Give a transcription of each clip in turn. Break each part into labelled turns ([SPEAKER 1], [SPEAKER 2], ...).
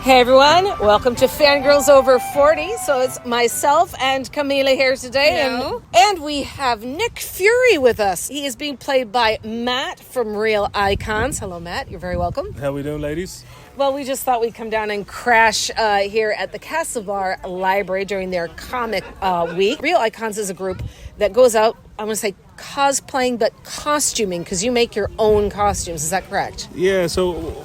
[SPEAKER 1] Hey everyone, welcome to Fangirls Over 40. So it's myself and Camila here today.
[SPEAKER 2] Hello.
[SPEAKER 1] And we have Nick Fury with us. He is being played by Matt from Real Icons. Hello Matt, you're very welcome.
[SPEAKER 3] How we doing, ladies?
[SPEAKER 1] Well, we just thought we'd come down and crash here at the Castlebar Library during their comic week. Real Icons is a group that goes out, I want to say cosplaying, but costuming, because you make your own costumes. Is that correct?
[SPEAKER 3] Yeah. So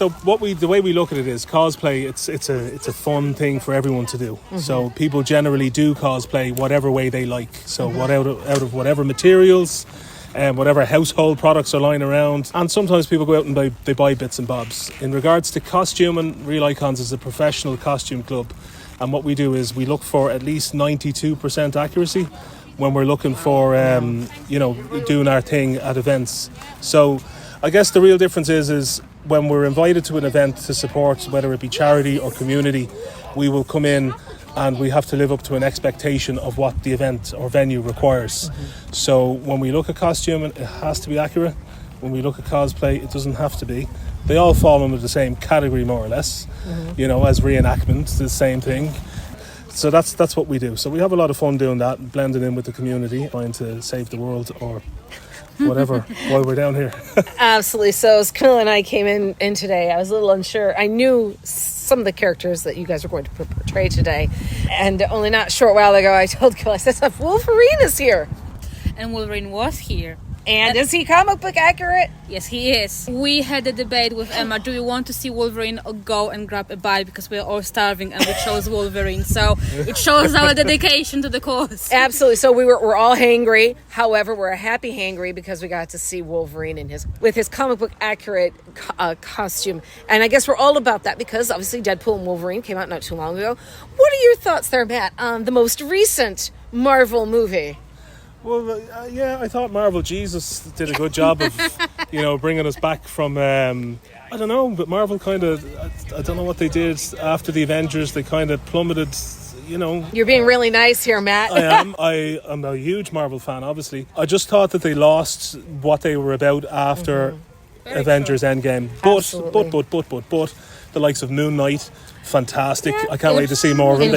[SPEAKER 3] the way we look at it is cosplay. It's a fun thing for everyone to do. Mm-hmm. So people generally do cosplay whatever way they like. So what out of whatever materials. And whatever household products are lying around. And sometimes people go out and they buy bits and bobs. In regards to costuming, Real Icons is a professional costume club. And what we do is we look for at least 92% accuracy when we're looking for, doing our thing at events. So I guess the real difference is when we're invited to an event to support, whether it be charity or community, we will come in and we have to live up to an expectation of what the event or venue requires. Mm-hmm. So when we look at costuming, it has to be accurate. When we look at cosplay, it doesn't have to be. They all fall under the same category, more or less. Mm-hmm. As reenactment, the same thing. So that's what we do. So we have a lot of fun doing that, blending in with the community, trying to save the world or whatever while we're down here.
[SPEAKER 1] Absolutely. So as Camilla and I came in today, I was a little unsure. I knew some of the characters that you guys are going to portray today, and only not a short while ago I told Camilla, I said, Wolverine is here.
[SPEAKER 2] And Wolverine was here.
[SPEAKER 1] And is he comic book accurate?
[SPEAKER 2] Yes, he is. We had a debate with Emma. Do we want to see Wolverine or go and grab a bite because we're all starving, and we chose Wolverine. So it shows our dedication to the cause.
[SPEAKER 1] Absolutely. So we're all hangry. However, we're a happy hangry because we got to see Wolverine with his comic book accurate costume. And I guess we're all about that because obviously Deadpool and Wolverine came out not too long ago. What are your thoughts there, Matt, on the most recent Marvel movie?
[SPEAKER 3] Well, I thought Marvel Jesus did a good job of, bringing us back from, I don't know, but Marvel kind of, I don't know what they did after the Avengers. They kind of plummeted,
[SPEAKER 1] You're being really nice here, Matt.
[SPEAKER 3] I am a huge Marvel fan, obviously. I just thought that they lost what they were about after Avengers Endgame. But the likes of Moon Knight, fantastic. I can't wait to see more of him.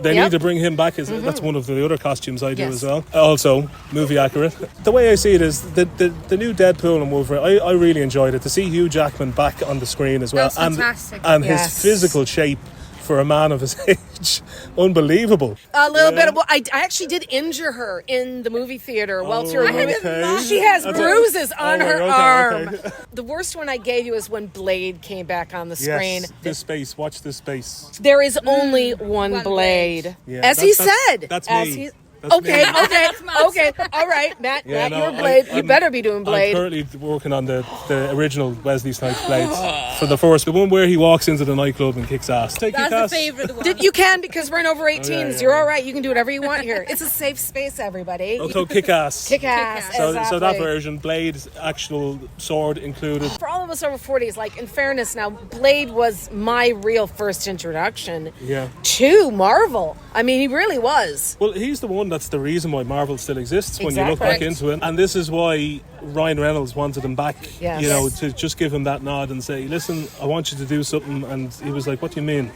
[SPEAKER 3] They need to bring him back. That's one of the other costumes I do as well. Also, movie accurate. The way I see it is the new Deadpool and Wolverine, I really enjoyed it. To see Hugh Jackman back on the screen as well.
[SPEAKER 2] That's fantastic.
[SPEAKER 3] And his physical shape for a man of his age, unbelievable.
[SPEAKER 1] A little bit of. I actually did injure her in the movie theater while she was moving. She has bruises on her arm. Okay. The worst one I gave you is when Blade came back on the screen.
[SPEAKER 3] Yes, watch this space.
[SPEAKER 1] There is only one Blade.
[SPEAKER 3] Yeah,
[SPEAKER 1] as he said.
[SPEAKER 3] That's me.
[SPEAKER 1] Okay. All right, Matt, you're Blade. You better be doing Blade.
[SPEAKER 3] I'm currently working on the original Wesley Snipes Blades for the first, the one where he walks into the nightclub and kicks ass.
[SPEAKER 2] That's the favourite one.
[SPEAKER 1] You can, because we're in over 18s. You're all right. You can do whatever you want here. It's a safe space, everybody.
[SPEAKER 3] Also, kick ass.
[SPEAKER 1] Kick ass.
[SPEAKER 3] Exactly. So that version, Blade, actual sword included.
[SPEAKER 1] For all of us over 40s, like in fairness, now Blade was my real first introduction to Marvel. I mean, he really was.
[SPEAKER 3] Well, he's the one that's the reason why Marvel still exists when you look back into it. And this is why Ryan Reynolds wanted him back, to just give him that nod and say, listen, I want you to do something. And he was like, what do you mean?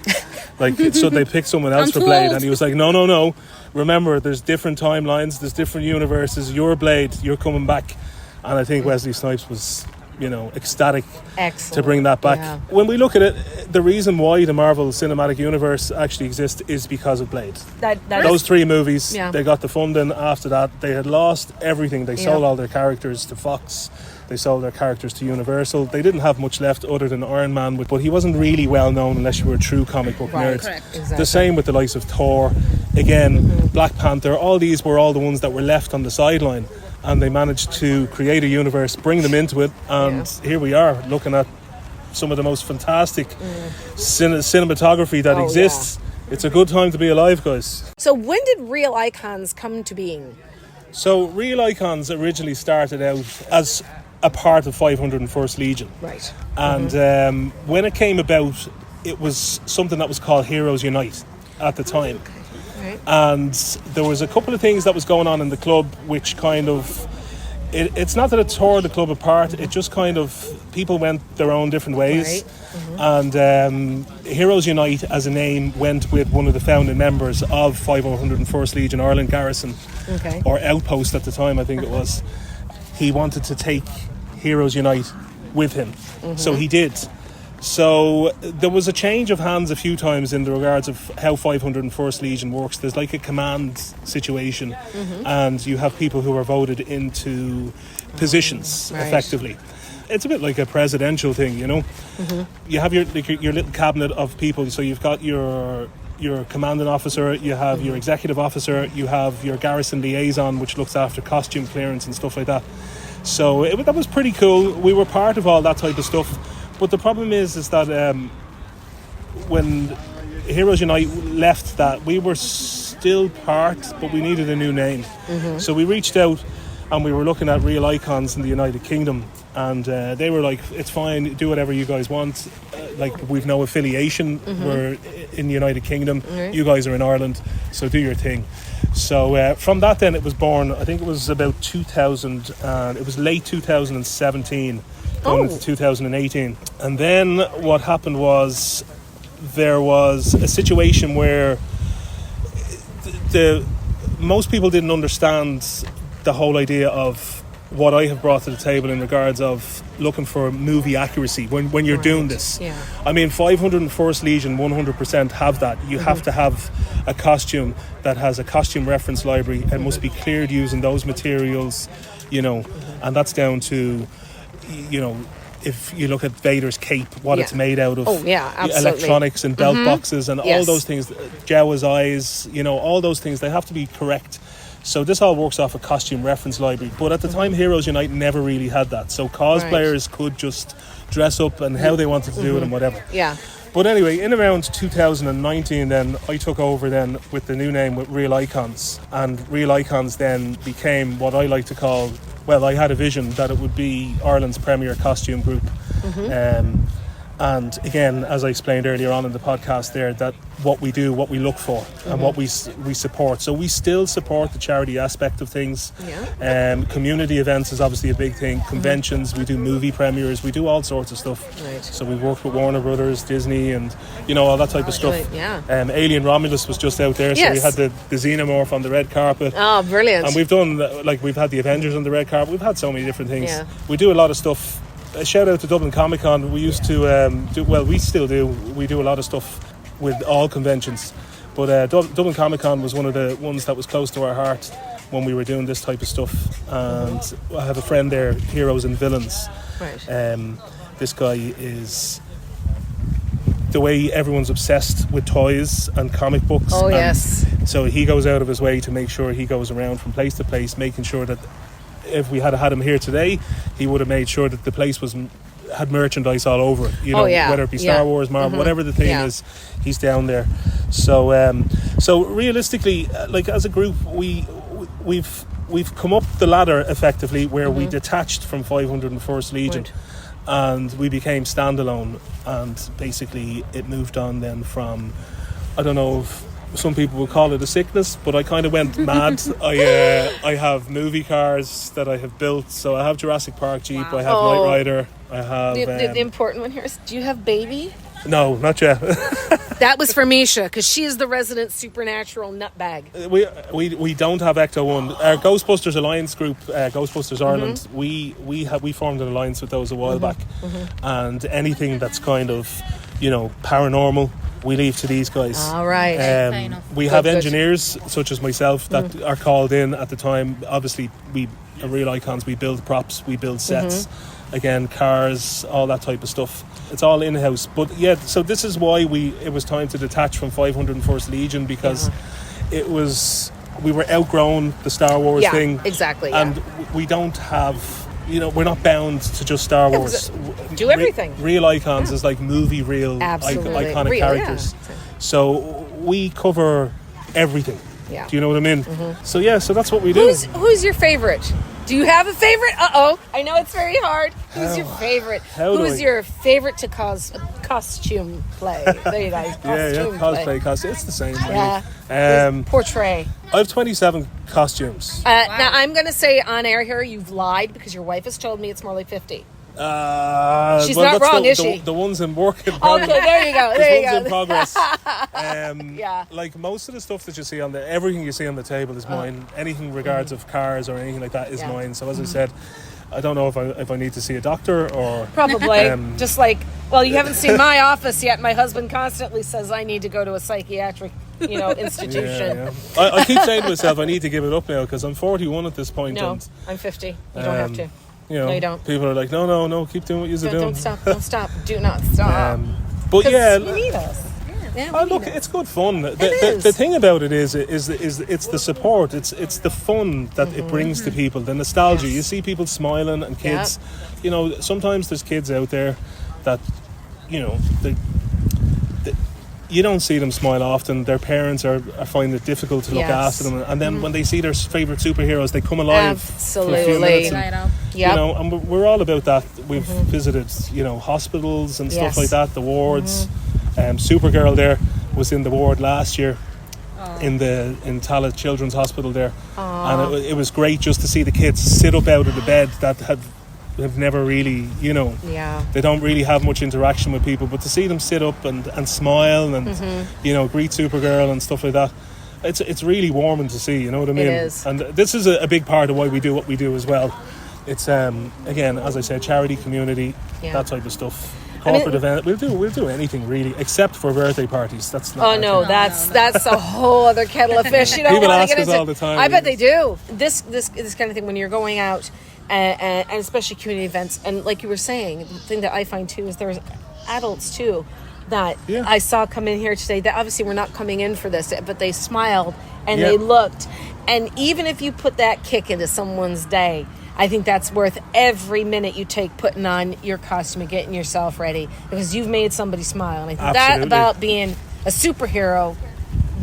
[SPEAKER 3] So they picked someone else for Blade. And he was like, no. Remember, there's different timelines, there's different universes. You're Blade, you're coming back. And I think Wesley Snipes was ecstatic to bring that back. Yeah. When we look at it, the reason why the Marvel Cinematic Universe actually exists is because of Blade. Those three movies, they got the funding. After that, they had lost everything. They sold all their characters to Fox. They sold their characters to Universal. They didn't have much left other than Iron Man, but he wasn't really well known unless you were a true comic book nerd.
[SPEAKER 2] Correct. Exactly.
[SPEAKER 3] The same with the likes of Thor, again, Black Panther. All these were all the ones that were left on the sideline. And they managed to create a universe, bring them into it, and here we are looking at some of the most fantastic cinematography that exists. Yeah. It's a good time to be alive, guys.
[SPEAKER 1] So when did Real Icons come to being?
[SPEAKER 3] So Real Icons originally started out as a part of 501st Legion.
[SPEAKER 1] Right.
[SPEAKER 3] And when it came about, it was something that was called Heroes Unite at the time. And there was a couple of things that was going on in the club which kind of it's not that it tore the club apart. It just kind of, people went their own different ways.
[SPEAKER 1] Right.
[SPEAKER 3] And Heroes Unite as a name went with one of the founding members of 501st Legion Ireland Garrison,
[SPEAKER 1] Okay.
[SPEAKER 3] or Outpost at the time, I think it was. He wanted to take Heroes Unite with him, so he did. So there was a change of hands a few times in the regards of how 501st Legion works. There's like a command situation, and you have people who are voted into positions
[SPEAKER 1] Right.
[SPEAKER 3] effectively. It's a bit like a presidential thing, you know. You have your little cabinet of people. So you've got your commanding officer, you have your executive officer, you have your garrison liaison, which looks after costume clearance and stuff like that. So that was pretty cool. We were part of all that type of stuff. But the problem is that when Heroes Unite left that, we were still part, but we needed a new name. So we reached out and we were looking at real icons in the United Kingdom, and they were like, it's fine, do whatever you guys want. Like, we've no affiliation, we're in the United Kingdom, you guys are in Ireland, so do your thing. So from that then it was born, I think it was about 2000, and it was late 2017. Going into 2018. And then what happened was there was a situation where most people didn't understand the whole idea of what I have brought to the table in regards of looking for movie accuracy when you're doing this.
[SPEAKER 1] Yeah.
[SPEAKER 3] I mean, 501st Legion 100% have that. You have to have a costume that has a costume reference library and must be cleared using those materials, you know, and that's down to, you know, if you look at Vader's cape, what it's made out of,
[SPEAKER 1] absolutely.
[SPEAKER 3] electronics and belt boxes and all those things, Jawa's eyes, you know, all those things, they have to be correct. So this all works off a costume reference library. But at the time, Heroes Unite never really had that. So cosplayers could just dress up and how they wanted to do it and whatever.
[SPEAKER 1] Yeah.
[SPEAKER 3] But anyway, in around 2019 then, I took over then with the new name with Real Icons. And Real Icons then became what I like to call, well, I had a vision that it would be Ireland's premier costume group. And again, as I explained earlier on in the podcast there, that what we do, what we look for and what we support. So we still support the charity aspect of things. Community events is obviously a big thing. Conventions, we do movie premieres, we do all sorts of stuff.
[SPEAKER 1] Right.
[SPEAKER 3] So we work with Warner Brothers, Disney, and you know, all that type of stuff. Alien Romulus was just out there, so we had the xenomorph on the red carpet.
[SPEAKER 1] Oh, brilliant.
[SPEAKER 3] And we've done, like, we've had the Avengers on the red carpet. We've had so many different things. We do a lot of stuff. A shout out to Dublin Comic Con. We used to we still do. We do a lot of stuff with all conventions, but Dublin Comic Con was one of the ones that was close to our heart when we were doing this type of stuff. And I have a friend there, Heroes and Villains.
[SPEAKER 1] Right.
[SPEAKER 3] This guy is the way everyone's obsessed with toys and comic books.
[SPEAKER 1] Oh, yes.
[SPEAKER 3] So he goes out of his way to make sure he goes around from place to place, making sure that if we had had him here today, he would have made sure that the place had merchandise all over it. You know, whether it be Star Wars, Marvel, whatever the theme is, he's down there. So, so realistically, like, as a group, we've come up the ladder effectively, where we detached from 501st Legion, and we became standalone. And basically, it moved on then from, I don't know if some people would call it a sickness, but I kind of went mad. I have movie cars that I have built. So I have Jurassic Park Jeep, I have Knight Rider, I have...
[SPEAKER 1] The important one here is, do you have baby?
[SPEAKER 3] No, not yet.
[SPEAKER 1] That was for Misha, because she is the resident supernatural nutbag.
[SPEAKER 3] We don't have Ecto-1. Our Ghostbusters Alliance group, Ghostbusters Ireland, we formed an alliance with those a while back. And anything that's kind of, you know, paranormal, we leave to these guys.
[SPEAKER 1] All right.
[SPEAKER 3] We have engineers such as myself that are called in at the time. Obviously, we are Real Icons. We build props, we build sets, again, cars, all that type of stuff. It's all in-house. But yeah, so this is why it was time to detach from 501st Legion, because we were outgrown the Star Wars thing.
[SPEAKER 1] Exactly.
[SPEAKER 3] And we don't have... You know, we're not bound to just Star Wars.
[SPEAKER 1] Do everything.
[SPEAKER 3] Real Icons is like movie iconic characters. So we cover everything. Yeah. Do you know what I mean? So so that's what we do.
[SPEAKER 1] Who's your favorite? Do you have a favorite? I know it's very hard. Who's your favorite? Who's your favorite to costume play. There you go. Costume
[SPEAKER 3] cosplay, costume. It's the same.
[SPEAKER 1] Yeah.
[SPEAKER 3] Really.
[SPEAKER 1] Portray.
[SPEAKER 3] I have 27 costumes.
[SPEAKER 1] Now, I'm going to say on air here, you've lied because your wife has told me it's more like 50. She's not wrong, is she?
[SPEAKER 3] The ones in work in progress.
[SPEAKER 1] Okay, there you go. There you go.
[SPEAKER 3] In progress.
[SPEAKER 1] Yeah.
[SPEAKER 3] Like most of the stuff that you see everything you see on the table is mine. Anything regards of cars or anything like that is mine. So as I said, I don't know if I need to see a doctor or
[SPEAKER 1] probably just like, well, you haven't seen my office yet. My husband constantly says I need to go to a psychiatric, institution.
[SPEAKER 3] Yeah. I keep saying to myself I need to give it up now because I'm 41 at this point.
[SPEAKER 1] No,
[SPEAKER 3] and,
[SPEAKER 1] I'm 50. You don't have to.
[SPEAKER 3] No,
[SPEAKER 1] you don't.
[SPEAKER 3] People are like, no, keep doing what you're doing.
[SPEAKER 1] Don't stop. Don't stop. Do not stop.
[SPEAKER 3] But yeah,
[SPEAKER 1] you need us. Yeah,
[SPEAKER 3] look, it's good fun. The thing about it is it's the support. It's the fun that it brings to people. The nostalgia. You see people smiling and kids. Sometimes there's kids out there that, you don't see them smile often. Their parents are finding it difficult to look after them, and then when they see their favorite superheroes, they come alive for a few minutes. And we're all about that. We've visited, hospitals and stuff like that, the wards. Supergirl there was in the ward last year in Tallaght Children's Hospital there, and it was great just to see the kids sit up out of the bed that have never really, they don't really have much interaction with people, but to see them sit up and smile and greet Supergirl and stuff like that, it's really warming to see. You know what I mean?
[SPEAKER 1] It is.
[SPEAKER 3] And this is a big part of why we do what we do as well. It's again, as I said, charity, community, that type of stuff. Corporate event. We'll do anything really, except for birthday parties. That's not.
[SPEAKER 1] That's a whole other kettle of fish. You don't
[SPEAKER 3] People
[SPEAKER 1] want to
[SPEAKER 3] ask
[SPEAKER 1] get
[SPEAKER 3] us
[SPEAKER 1] into.
[SPEAKER 3] all the time.
[SPEAKER 1] I bet they do. This kind of thing when you're going out, and especially community events, and like you were saying, the thing that I find too is there's adults too that I saw come in here today that obviously were not coming in for this, but they smiled and they looked, and even if you put that kick into someone's day, I think that's worth every minute you take putting on your costume and getting yourself ready because you've made somebody smile. And I think that about being a superhero,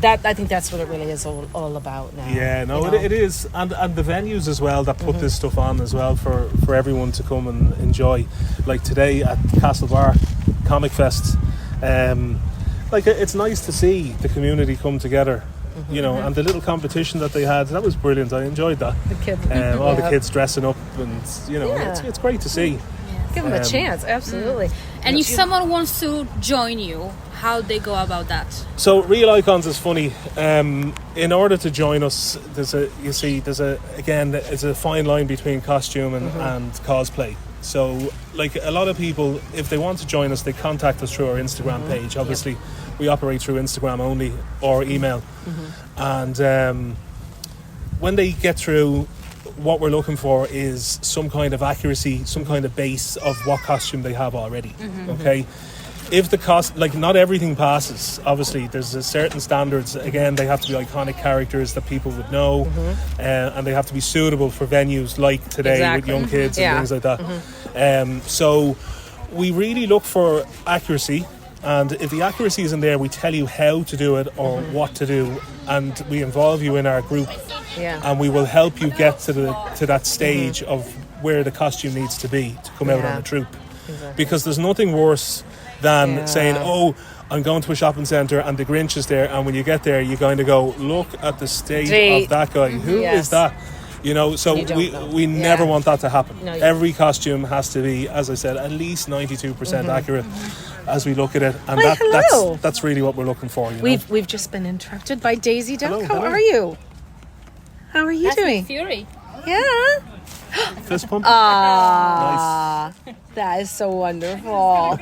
[SPEAKER 1] I think that's what it really is all about now.
[SPEAKER 3] Yeah, no, it is. And the venues as well that put this stuff on as well for everyone to come and enjoy. Like today at Castlebar Comic Fest, it's nice to see the community come together. And the little competition that they had, that was brilliant. I enjoyed that.
[SPEAKER 1] The kids,
[SPEAKER 3] all the kids dressing up, and it's great to see.
[SPEAKER 1] Give them a chance, absolutely.
[SPEAKER 2] And if someone wants to join you, how they go about that?
[SPEAKER 3] So Real Icons is funny. In order to join us, there's a fine line between costume and cosplay. So, like a lot of people, if they want to join us, they contact us through our Instagram page. Obviously, we operate through Instagram only or email. And when they get through, what we're looking for is some kind of accuracy, some kind of base of what costume they have already. Okay. If the cost, not everything passes, obviously there's a certain standards. Again, they have to be iconic characters that people would know, and they have to be suitable for venues like today with young kids and things like that. So we really look for accuracy, and if the accuracy isn't there, we tell you how to do it or what to do, and we involve you in our group, and we will help you get to that stage of where the costume needs to be to come out on the troupe. Because there's nothing worse than saying, I'm going to a shopping centre and the Grinch is there, and when you get there you're going to go, look at the state of that guy. Who is that? So we never want that to happen. No, every costume has to be, as I said, at least 92% accurate as we look at it, and that's really what we're looking for.
[SPEAKER 1] We've just been interrupted by Daisy Duck. How are you? How are you doing?
[SPEAKER 2] Fury.
[SPEAKER 1] Yeah.
[SPEAKER 3] Fist pump.
[SPEAKER 1] Nice. That is so wonderful.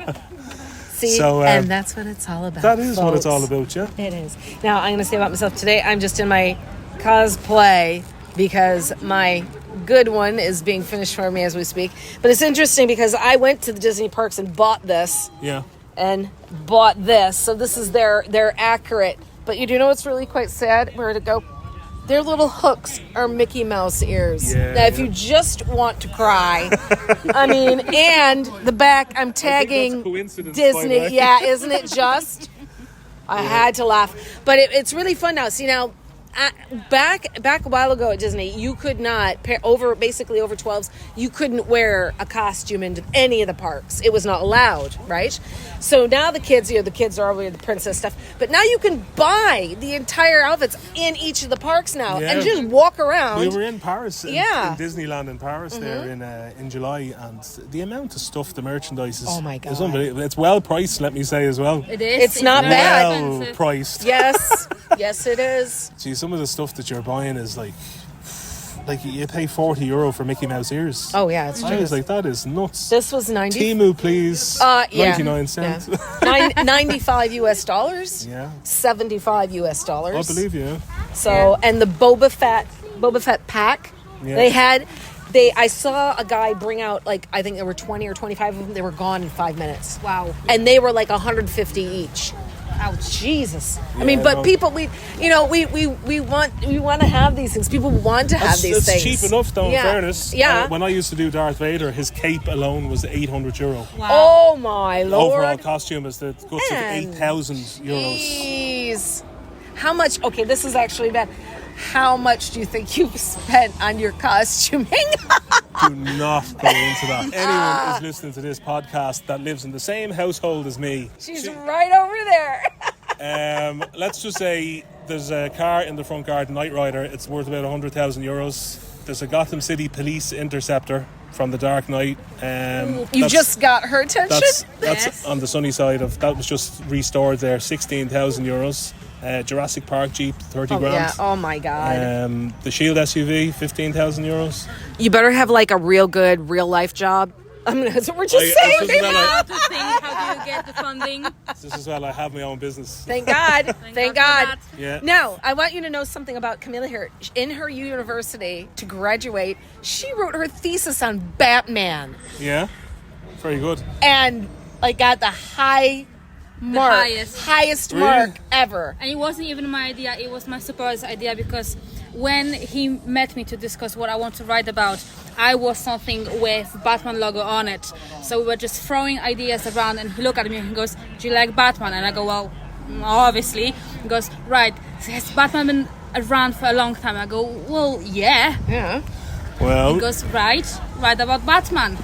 [SPEAKER 1] See, and that's what it's all about.
[SPEAKER 3] That is
[SPEAKER 1] folks.
[SPEAKER 3] what it's all about, yeah.
[SPEAKER 1] It is. Now, I'm going to say about myself today, I'm just in my cosplay because my good one is being finished for me as we speak. But it's interesting because I went to the Disney parks and bought this.
[SPEAKER 3] Yeah.
[SPEAKER 1] And bought this. So this is their accurate. But you do know what's really quite sad? Where to go? Their little hooks are Mickey Mouse ears.
[SPEAKER 3] Yeah,
[SPEAKER 1] now, if you just want to cry, I mean, and the back, I'm tagging Disney. Yeah, isn't it just? I had to laugh. But it's really fun now. See, now, back a while ago at Disney, you could not over 12s. You couldn't wear a costume into any of the parks. It was not allowed, right? So now the kids are over the princess stuff, but now you can buy the entire outfits in each of the parks now and just walk around.
[SPEAKER 3] We were in Paris, in Disneyland in Paris there in July, and the amount of stuff, the merchandise is unbelievable. It's well priced, let me say as well.
[SPEAKER 2] It is.
[SPEAKER 1] It's not bad.
[SPEAKER 3] Well priced.
[SPEAKER 1] Yes, yes, it is.
[SPEAKER 3] See, some of the stuff that you're buying is like you pay €40 for Mickey Mouse ears.
[SPEAKER 1] Oh yeah, it's true.
[SPEAKER 3] I was like, that is nuts.
[SPEAKER 1] This was 90.
[SPEAKER 3] Timu, please. 99 cents.
[SPEAKER 1] Yeah. $95 US.
[SPEAKER 3] Yeah.
[SPEAKER 1] $75 US.
[SPEAKER 3] I believe you.
[SPEAKER 1] So and the Boba Fett pack.
[SPEAKER 3] Yeah.
[SPEAKER 1] I saw a guy bring out I think there were 20 or 25 of them. They were gone in 5 minutes.
[SPEAKER 2] Wow.
[SPEAKER 1] And they were like 150 each. Ouch. Jesus.
[SPEAKER 3] Yeah,
[SPEAKER 1] I mean, but people, we want to have these things. People want to have these things.
[SPEAKER 3] It's cheap enough, though. In fairness.
[SPEAKER 1] Yeah.
[SPEAKER 3] When I used to do Darth Vader, his cape alone was €800.
[SPEAKER 2] Wow.
[SPEAKER 1] Oh my Lord.
[SPEAKER 3] Overall costume is the guts of €8,000.
[SPEAKER 1] Jeez. How much? Okay, this is actually bad. How much do you think you've spent on your costuming?
[SPEAKER 3] Do not go into that. Anyone who's listening to this podcast that lives in the same household as me.
[SPEAKER 1] She's right over there.
[SPEAKER 3] Let's just say there's a car in the front garden, Knight Rider. It's worth about €100,000. There's a Gotham City Police Interceptor from The Dark Knight.
[SPEAKER 1] You just got her attention?
[SPEAKER 3] That's on the sunny side of that. Was just restored there, €16,000. Jurassic Park Jeep, 30 grand.
[SPEAKER 1] Yeah. Oh my God.
[SPEAKER 3] The Shield SUV, €15,000.
[SPEAKER 1] You better have a real good real life job. That's what we're just saying.
[SPEAKER 2] How do you get the funding?
[SPEAKER 3] This is well, I have my own business.
[SPEAKER 1] Thank God. Thank God.
[SPEAKER 3] Yeah.
[SPEAKER 1] Now, I want you to know something about Camilla here. In her university, to graduate, she wrote her thesis on Batman.
[SPEAKER 3] Yeah. Very good.
[SPEAKER 1] And got the highest mark ever.
[SPEAKER 2] And it wasn't even my idea, it was my supervisor's idea, because when he met me to discuss what I want to write about, I wore something with Batman logo on it. So we were just throwing ideas around, and he looked at me and he goes, "Do you like Batman?" And I go, "Well, obviously." He goes, "Right, so has Batman been around for a long time?" I go, "Well, yeah."
[SPEAKER 1] Yeah.
[SPEAKER 3] Well.
[SPEAKER 2] He goes, write about Batman.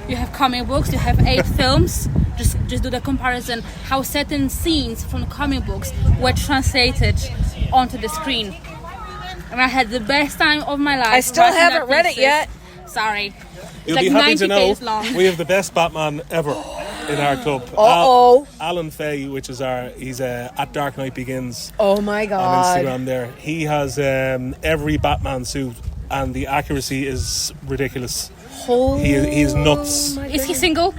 [SPEAKER 2] You have comic books, you have 8 films. Just do the comparison, how certain scenes from the comic books were translated onto the screen. And I had the best time of my life.
[SPEAKER 1] I still haven't read it yet.
[SPEAKER 2] Sorry.
[SPEAKER 3] You'll be happy to know we have the best Batman ever in our club. Alan Fay, which is he's at Dark Knight Begins.
[SPEAKER 1] Oh my God.
[SPEAKER 3] On Instagram there. He has every Batman suit, and the accuracy is ridiculous. He is nuts.
[SPEAKER 2] Is he single?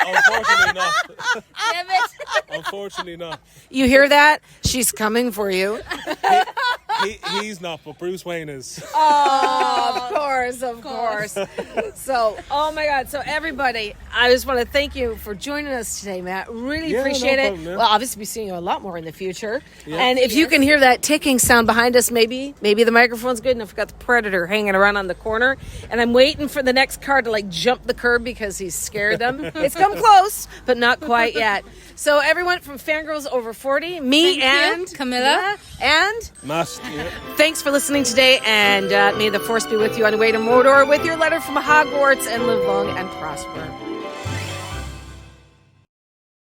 [SPEAKER 3] Unfortunately not.
[SPEAKER 2] Damn it.
[SPEAKER 3] Unfortunately not.
[SPEAKER 1] You hear that? She's coming for you.
[SPEAKER 3] He's not, but Bruce Wayne is.
[SPEAKER 1] Oh, of course. So, oh my God. So everybody, I just want to thank you for joining us today, Matt. Really appreciate it.
[SPEAKER 3] Problem,
[SPEAKER 1] Well, obviously, we'll be seeing you a lot more in the future.
[SPEAKER 3] Yeah.
[SPEAKER 1] And if you can hear that ticking sound behind us, maybe the microphone's good enough. We've got the Predator hanging around on the corner, and I'm waiting for the next car to jump the curb because he's scared them. It's come close, but not quite yet. So everyone from Fangirls Over 40, me and
[SPEAKER 2] Camilla
[SPEAKER 1] and
[SPEAKER 3] Matt. Yeah.
[SPEAKER 1] thanks for listening today, and may the force be with you on your way to Mordor with your letter from Hogwarts, and live long and prosper.